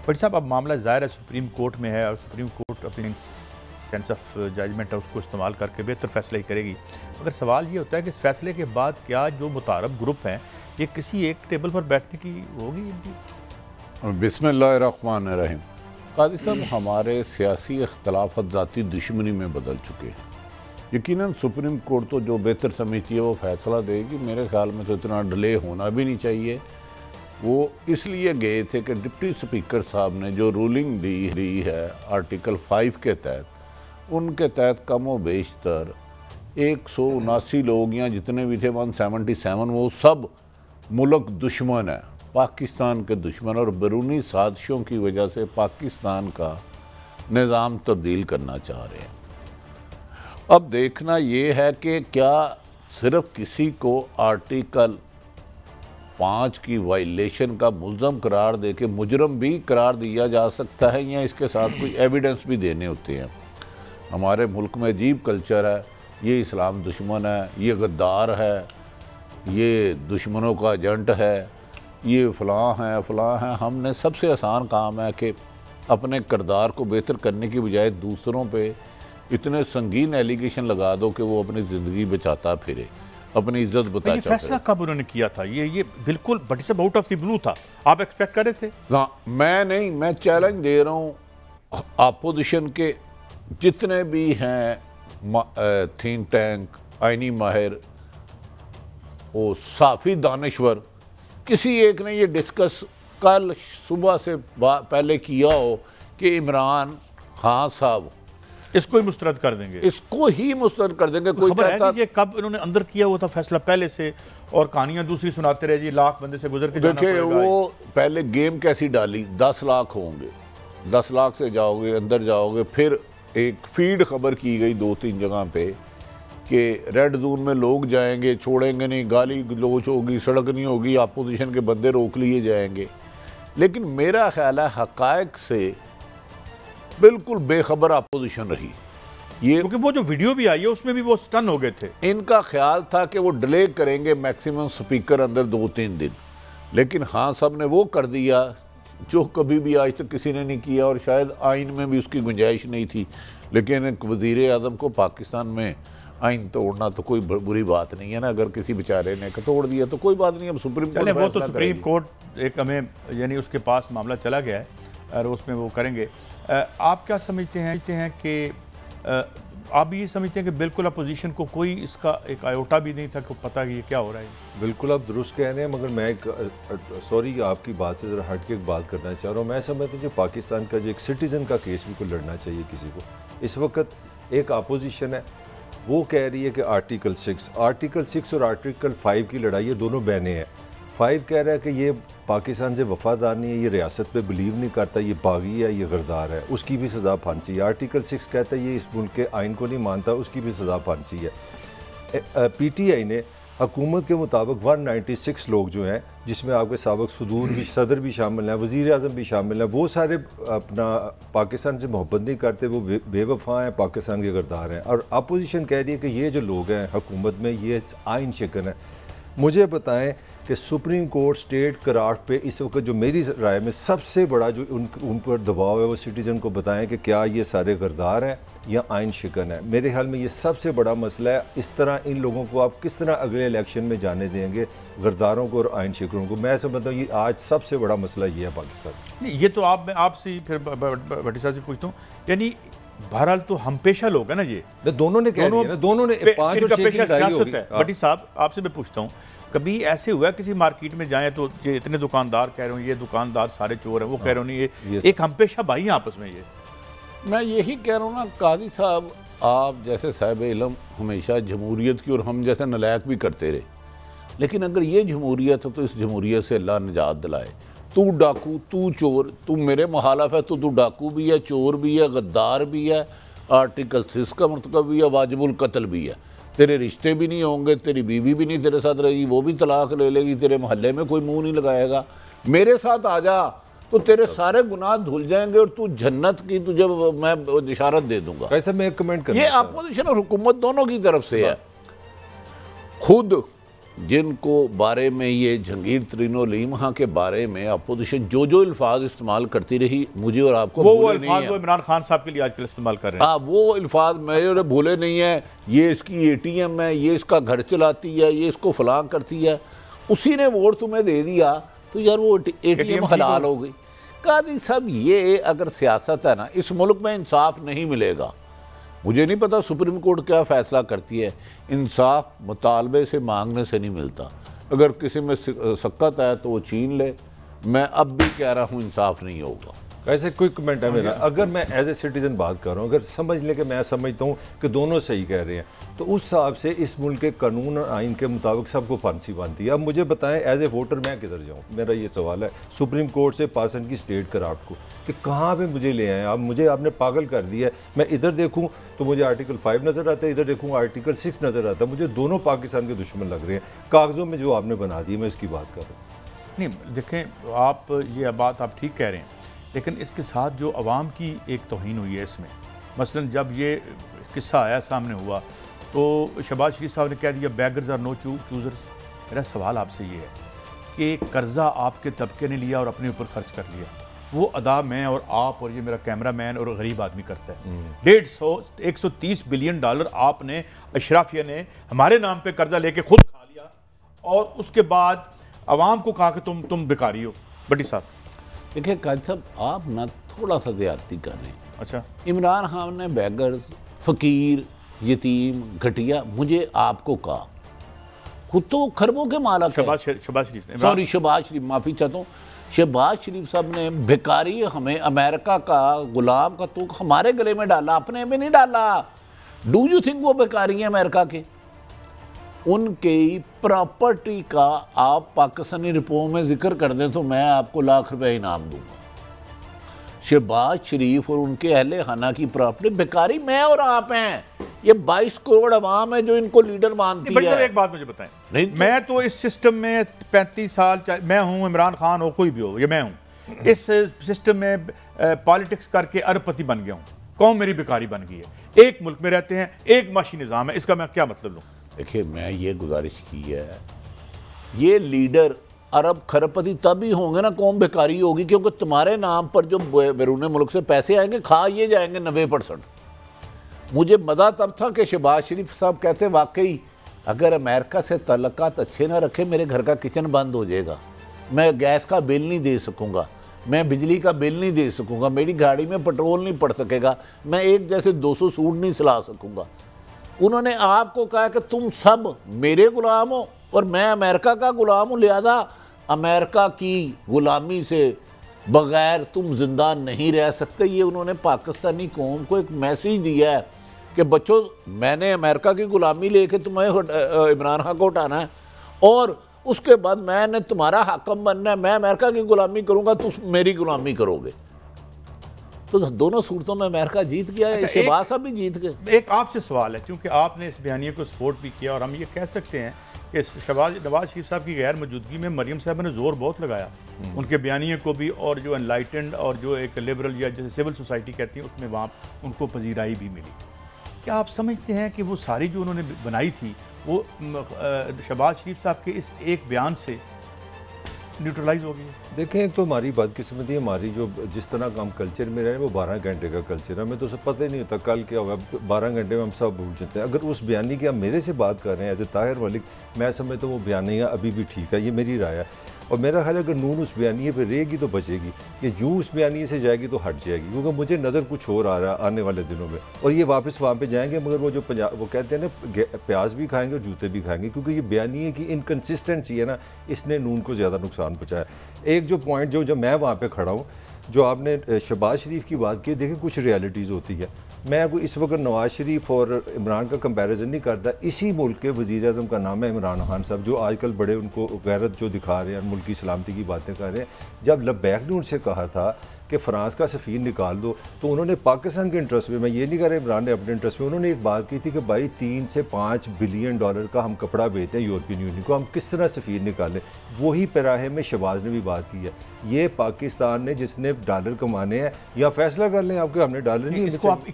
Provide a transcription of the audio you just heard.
But साहब अब मामला ज़ाहिर है सुप्रीम कोर्ट में है और सुप्रीम कोर्ट अपनी सेंस ऑफ जजमेंट है उसको इस्तेमाल करके बेहतर फैसला ही करेगी। मगर सवाल ये होता है कि इस फैसले के बाद क्या जो मुतारब ग्रुप हैं ये किसी एक टेबल पर बैठने की होगी इनकी? बिस्मिल्लाहिर्रहमानिर्रहीम। कादी साहब, हमारे सियासी इख्तलाफत ज़ाती दुश्मनी में बदल चुके हैं। यकीनन सुप्रीम कोर्ट तो जो बेहतर समझती है वो फैसला देगी। मेरे ख्याल में तो इतना डिले होना भी नहीं चाहिए। वो इसलिए गए थे कि डिप्टी स्पीकर साहब ने जो रूलिंग दी है आर्टिकल 5 के तहत, उनके तहत कम व बेशतर 179 लोग या जितने भी थे 177, वो सब मुल्क दुश्मन है, पाकिस्तान के दुश्मन, और बैरूनी साजिशों की वजह से पाकिस्तान का निज़ाम तब्दील करना चाह रहे हैं। अब देखना ये है कि क्या सिर्फ किसी को आर्टिकल 5 की वायलेशन का मुल्ज़म करार दे के मुजरम भी करार दिया जा सकता है, या इसके साथ कोई एविडेंस भी देने होते हैं। हमारे मुल्क में अजीब कल्चर है, ये इस्लाम दुश्मन है, ये गद्दार है, ये दुश्मनों का एजेंट है, ये फ़लाँ है। हमने सबसे आसान काम है कि अपने किरदार को बेहतर करने की बजाय दूसरों पे इतने संगीन एलिगेशन लगा दो कि वो अपनी ज़िंदगी बचाता फिरे, अपनी इज्जत बचाता फिरे। फैसला कब उन्होंने किया था? ये बिल्कुल बड़ी सब आउट ऑफ द ब्लू था। आप एक्सपेक्ट कर रहे थे? हाँ, मैं नहीं, मैं चैलेंज दे रहा हूँ अपोजिशन के जितने भी हैं थिंक टैंक, आइनी माहिर, वो साफ़ी दानिश्वर, किसी एक ने ये डिस्कस कल सुबह से पहले किया हो कि इमरान खान साहब इसको ही मुस्तरद कर देंगे, इसको ही मुस्तरद कर देंगे। कोई खबर है कि ये कब इन्होंने अंदर किया हुआ था फैसला पहले से, और कहानियां दूसरी सुनाते रहे जी, लाख बंदे से गुजर के जाना पड़ेगा। देखिए वो पहले गेम कैसी डाली, 10 लाख होंगे, 10 लाख से जाओगे, अंदर जाओगे, फिर एक फीड खबर की गई 2-3 जगह पे कि रेड जोन में लोग जाएंगे, छोड़ेंगे नहीं, गाली गलोच होगी, सड़क नहीं होगी, अपोजिशन के बंदे रोक लिए जाएंगे। लेकिन मेरा ख्याल है हकायक से बिल्कुल बेखबर अपोजिशन रही। ये क्योंकि वो जो वीडियो भी आई है उसमें भी वो स्टन हो गए थे। इनका ख्याल था कि वो डिले करेंगे मैक्सिमम स्पीकर अंदर 2-3 दिन, लेकिन हाँ साहब ने वो कर दिया जो कभी भी आज तक किसी ने नहीं किया, और शायद आइन में भी उसकी गुंजाइश नहीं थी। लेकिन एक वज़ीर आज़म को पाकिस्तान में आइन तोड़ना तो कोई बुरी बात नहीं है ना। अगर किसी बेचारे ने तोड़ दिया तो कोई बात नहीं, अब सुप्रीम कोर्ट वो तो सुप्रीम कोर्ट एक हमें यानी उसके पास मामला चला गया है और उसमें वो करेंगे। आप क्या समझते हैं कि आप ये समझते हैं कि बिल्कुल अपोजिशन को कोई इसका एक आयोटा भी नहीं था कि पता कि ये क्या हो रहा है? बिल्कुल आप दुरुस्त कह रहे हैं, मगर मैं एक सॉरी आपकी बात से ज़रा हट के एक बात करना चाह रहा हूँ। मैं समझता हूँ जो पाकिस्तान का जो एक सिटीज़न का केस भी कोई लड़ना चाहिए किसी को। इस वक्त एक अपोजिशन है, वो कह रही है कि आर्टिकल 6 और आर्टिकल 5 की लड़ाई है, दोनों बहने हैं। 5 कह रहा है कि ये पाकिस्तान से वफादार नहीं है, ये रियासत पे बिलीव नहीं करता, ये बागी है, ये गरदार है, उसकी भी सज़ा फांसी है। आर्टिकल 6 कहता है ये इस मुल्क के आइन को नहीं मानता, उसकी भी सज़ा फांसी है। PTI ने हुकूमत के मुताबिक 196 लोग जो हैं, जिसमें आपके साबिक सदर भी शामिल हैं, वज़ीर आज़म भी शामिल हैं, वो सारे अपना पाकिस्तान से मोहब्बत नहीं करते, वो बेवफा हैं, पाकिस्तान के गरदार हैं। और अपोजिशन कह रही है कि ये जो लोग हैं हुकूमत में ये आइन शिकन है। मुझे बताएं कि सुप्रीम कोर्ट स्टेट करार पे इस वक्त जो मेरी राय में सबसे बड़ा जो उन पर दबाव है वो सिटीज़न को बताएं कि क्या ये सारे गरदार हैं या आइन शिकन है। मेरे ख्याल में ये सबसे बड़ा मसला है। इस तरह इन लोगों को आप किस तरह अगले इलेक्शन में जाने देंगे, गरदारों को और आइन शिकनों को? मैं समझता हूँ ये आज सबसे बड़ा मसला ये है पाकिस्तान। नहीं, ये तो मैं आपसे फिर भट्टी साहब से पूछता हूँ, यानी बहरहाल तो हम पेशा लोग हैं ना, ये दोनों ने दोनों ने 5 और 6 की लड़ाई होगी। भट्टी साहब आपसे मैं पूछता हूँ, कभी ऐसे हुआ किसी मार्केट में जाएं तो ये इतने दुकानदार कह रहे हो ये दुकानदार सारे चोर हैं, वो कह रहे हो नहीं ये एक हम पेशा भाई हैं आपस में? ये मैं यही कह रहा हूँ ना काजी साहब, आप जैसे साहिब इल्म हमेशा जमहूरियत की और हम जैसे नलायक भी करते रहे, लेकिन अगर ये जमहूरियत है तो इस जमहूरियत से अल्लाह निजात दिलाए। तू डाकू, तू चोर, तू मेरे मुखालफ है तो तू डाकू भी है, चोर भी है, गद्दार भी है, आर्टिकल 6 का मरतकब भी है, वाजिबुल कत्ल भी है। तेरे रिश्ते भी नहीं होंगे, तेरी बीवी भी नहीं तेरे साथ रहेगी, वो भी तलाक ले लेगी, तेरे मोहल्ले में कोई मुंह नहीं लगाएगा। मेरे साथ आ जा तो तेरे सारे गुनाह धुल जाएंगे और तू जन्नत की तुझे मैं इशारत दे दूंगा। वैसे मैं एक कमेंट ये अपोजिशन और हुकूमत दोनों की तरफ से है। खुद जिनको बारे में ये जहांगीर तरीन वलीम खां के बारे में अपोजिशन जो अल्फाज इस्तेमाल करती रही, मुझे और आपको वो अल्फाज वो इमरान खान साहब के लिए आजकल इस्तेमाल कर रहे हैं। हाँ, वो अल्फाज मेरे भूले नहीं है। ये इसकी ATM है, ये इसका घर चलाती है, ये इसको फलां करती है, उसी ने वोट तुम्हें दे दिया तो यार वो ATM हलाल हो गई। कादी साहब, ये अगर सियासत है ना, इस मुल्क में इंसाफ नहीं मिलेगा। मुझे नहीं पता सुप्रीम कोर्ट क्या फ़ैसला करती है। इंसाफ मुतालबे से मांगने से नहीं मिलता। अगर किसी में सक्कत है तो वो छीन ले। मैं अब भी कह रहा हूँ इंसाफ नहीं होगा। ऐसे कोई कमेंट है मेरा, अगर मैं एज ए सिटीज़न बात कर रहा हूँ, अगर समझ लें कि मैं समझता हूँ कि दोनों सही कह रहे हैं, तो उस हिसाब से इस मुल्क के कानून और आइन के मुताबिक सबको फांसी बनती है। अब मुझे बताएं एज ए वोटर मैं किधर जाऊँ? मेरा ये सवाल है सुप्रीम कोर्ट से पाकिस्तान की स्टेट क्राफ्ट को कि कहाँ पे मुझे ले आए। अब मुझे आपने पागल कर दिया है। मैं इधर देखूँ तो मुझे आर्टिकल 5 नज़र आता है, इधर देखूँ आर्टिकल 6 नज़र आता है। मुझे दोनों पाकिस्तान के दुश्मन लग रहे हैं। कागज़ों में जो आपने बना दी, मैं इसकी बात कर रहा हूँ। नहीं देखें, आप ये बात आप ठीक कह रहे हैं, लेकिन इसके साथ जो अवाम की एक तौहीन हुई है इसमें, मसलन जब ये किस्सा आया सामने हुआ तो शहबाज शरीफ साहब ने कह दिया बेगर्स आर नो चूज़र्स। मेरा सवाल आपसे ये है कि कर्ज़ा आपके तबके ने लिया और अपने ऊपर खर्च कर लिया, वो अदा मैं और आप और ये मेरा कैमरा मैन और गरीब आदमी करता है। 130 बिलियन डॉलर आपने अशराफिया ने हमारे नाम पे कर्जा लेके खुद खा लिया और उसके बाद अवाम को कहा कि तुम भिखारी हो। बड़ी साहब देखिए काजी साहब, आप ना थोड़ा सा ज़्यादती कर रहे हैं। अच्छा, इमरान खान ने बेगर्स, फ़कीर, यतीम, घटिया मुझे आपको कहा, खुद तो खरबों के मालिक है। शहबाज शरीफ, सॉरी शहबाज शरीफ, माफ़ी चाहता हूँ। शहबाज शरीफ साहब ने भिखारी हमें अमेरिका का गुलाम का तो हमारे गले में डाला, अपने में नहीं डाला। डू यू थिंक वो भिखारी हैं अमेरिका के? उनकी प्रॉपर्टी का आप पाकिस्तानी रिपोर्ट में जिक्र कर दें तो मैं आपको लाख रुपए इनाम दूंगा। शहबाज शरीफ और उनके अहले खाना की प्रॉपर्टी भिखारी मैं और आप हैं। ये 22 करोड़ अवाम है जो इनको लीडर मानती है। एक बात मुझे बताएं, नहीं तो, मैं तो इस सिस्टम में 35 साल, मैं हूं, इमरान खान हो, कोई भी हो, ये मैं हूं, इस सिस्टम में पॉलिटिक्स करके अरबपति बन गया हूं। कौम मेरी भिखारी बन गई है। एक मुल्क में रहते हैं, एक माशी निज़ाम है, इसका मैं क्या मतलब लूँ? देखिए, मैं ये गुजारिश की है, ये लीडर अरब खरबपति तभी होंगे ना कौम भिखारी होगी, क्योंकि तुम्हारे नाम पर जो बैरून मुल्क से पैसे आएंगे खा ये जाएंगे 90%। मुझे मज़ा तब था कि शहबाज शरीफ साहब कहते वाकई अगर अमेरिका से तल्लुकात अच्छे ना रखे मेरे घर का किचन बंद हो जाएगा, मैं गैस का बिल नहीं दे सकूँगा, मैं बिजली का बिल नहीं दे सकूँगा, मेरी गाड़ी में पेट्रोल नहीं पड़ सकेगा, मैं एक जैसे 200 सूट नहीं सिला सकूँगा। उन्होंने आपको कहा कि तुम सब मेरे गुलाम हो और मैं अमेरिका का गुलाम हूँ, लिहाजा अमेरिका की गुलामी से बग़ैर तुम जिंदा नहीं रह सकते। ये उन्होंने पाकिस्तानी कौम को एक मैसेज दिया है कि बच्चों, मैंने अमेरिका की गुलामी लेके तुम्हें इमरान खान को उठाना है और उसके बाद मैंने तुम्हारा हाकम बनना है, मैं अमेरिका की गुलामी करूँगा, तुम मेरी गुलामी करोगे। तो दोनों सूरतों में अमेरिका जीत गया है। अच्छा, शहबाज साहब भी जीत गए। एक आपसे सवाल है, क्योंकि आपने इस बयानिए को सपोर्ट भी किया और हम ये कह सकते हैं कि नवाज शरीफ साहब की गैर मौजूदगी में मरियम साहब ने जोर बहुत लगाया उनके बयानिए को भी, और जो एनलाइटेंड और जो एक लिबरल या जैसे सिविल सोसाइटी कहती है उसमें वहाँ उनको पजीराई भी मिली। क्या आप समझते हैं कि वो सारी जो उन्होंने बनाई थी वो शहबाज शरीफ साहब के इस एक बयान से न्यूट्रलाइज हो गई? देखें, एक तो हमारी बदकिस्मती है, हमारी जो जिस तरह का हम कल्चर में रहे वो 12 घंटे का कल्चर है। हमें तो सब पता ही नहीं होता कल क्या होगा, 12 घंटे में हम सब भूल जाते हैं। अगर उस बयानी की आप मेरे से बात कर रहे हैं एज ए ताहिर मलिक, मैं समझता हूँ वो बयानिया अभी भी ठीक है, ये मेरी राय है। और मेरा ख्याल है अगर नून उस बयानिए पर रहेगी तो बचेगी, ये जूँ उस बयानिए से जाएगी तो हट जाएगी, क्योंकि मुझे नज़र कुछ और आ रहा है आने वाले दिनों में। और ये वापस वहाँ पे जाएंगे, मगर वो जो वो कहते हैं ना प्याज भी खाएंगे और जूते भी खाएंगे, क्योंकि ये बयानिए की इनकन्सिस्टेंसी है ना, इसने नून को ज़्यादा नुकसान पहुँचाया। एक जो पॉइंट जो मैं वहाँ पर खड़ा हूँ, जो आपने शहबाज शरीफ की बात की, देखें कुछ रियलिटीज़ होती है। मैं कोई इस वक्त नवाज शरीफ और इमरान का कंपैरिजन नहीं करता। इसी मुल्क के वज़ीर आज़म का नाम है इमरान खान साहब, जो आजकल बड़े उनको गैरत जो दिखा रहे हैं, मुल्क की सलामती की बातें कर रहे हैं। जब लब्बैक ने उनसे कहा था कि फ़्रांस का सफ़ीर निकाल दो, तो उन्होंने पाकिस्तान के इंटरेस्ट में, मैं ये नहीं कह रहा इमरान ने अपने इंटरेस्ट में, उन्होंने एक बात की थी कि भाई 3 से 5 बिलियन डॉलर का हम कपड़ा बेचते हैं यूरोपियन यूनियन को, हम किस तरह सफ़ीर निकालें। वही पैराहे में शहबाज ने भी बात की है। ये पाकिस्तान ने जिसने डॉलर कमाने हैं या फैसला कर लें आपके, हमने डॉलर नहीं, इसको आप